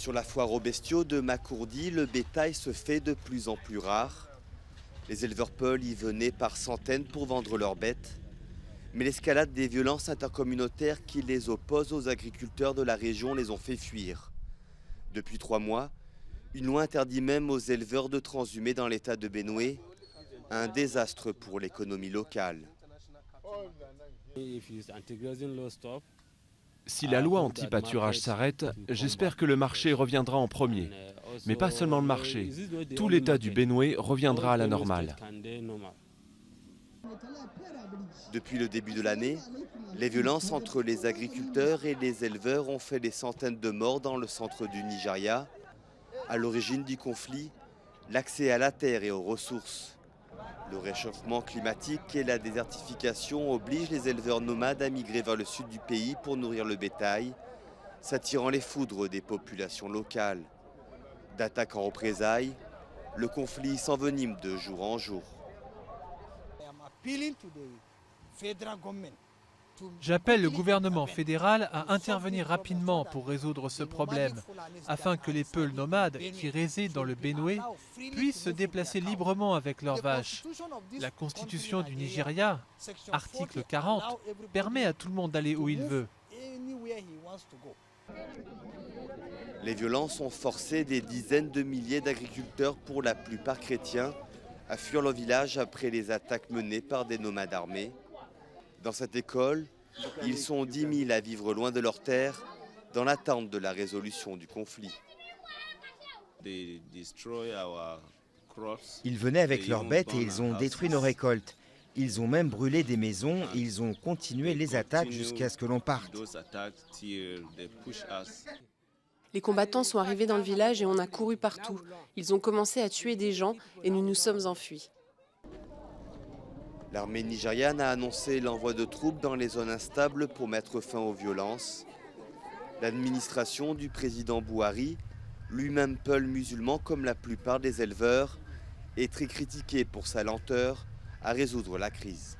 Sur la foire aux bestiaux de Makurdi, le bétail se fait de plus en plus rare. Les éleveurs peuls y venaient par centaines pour vendre leurs bêtes. Mais l'escalade des violences intercommunautaires qui les opposent aux agriculteurs de la région les ont fait fuir. Depuis 3 mois, une loi interdit même aux éleveurs de transhumer dans l'état de Benue, un désastre pour l'économie locale. Si la loi anti-pâturage s'arrête, j'espère que le marché reviendra en premier. Mais pas seulement le marché. Tout l'état du Benue reviendra à la normale. Depuis le début de l'année, les violences entre les agriculteurs et les éleveurs ont fait des centaines de morts dans le centre du Nigeria. À l'origine du conflit, l'accès à la terre et aux ressources. Le réchauffement climatique et la désertification obligent les éleveurs nomades à migrer vers le sud du pays pour nourrir le bétail, s'attirant les foudres des populations locales. D'attaque en représailles, le conflit s'envenime de jour en jour. J'appelle le gouvernement fédéral à intervenir rapidement pour résoudre ce problème, afin que les Peuls nomades qui résident dans le Benue puissent se déplacer librement avec leurs vaches. La constitution du Nigeria, article 40, permet à tout le monde d'aller où il veut. Les violences ont forcé des dizaines de milliers d'agriculteurs, pour la plupart chrétiens, à fuir leur village après les attaques menées par des nomades armés. Dans cette école, ils sont 10 000 à vivre loin de leurs terres, dans l'attente de la résolution du conflit. Ils venaient avec leurs bêtes et ils ont détruit nos récoltes. Ils ont même brûlé des maisons et ils ont continué les attaques jusqu'à ce que l'on parte. Les combattants sont arrivés dans le village et on a couru partout. Ils ont commencé à tuer des gens et nous nous sommes enfuis. L'armée nigériane a annoncé l'envoi de troupes dans les zones instables pour mettre fin aux violences. L'administration du président Buhari, lui-même peul musulman comme la plupart des éleveurs, est très critiquée pour sa lenteur à résoudre la crise.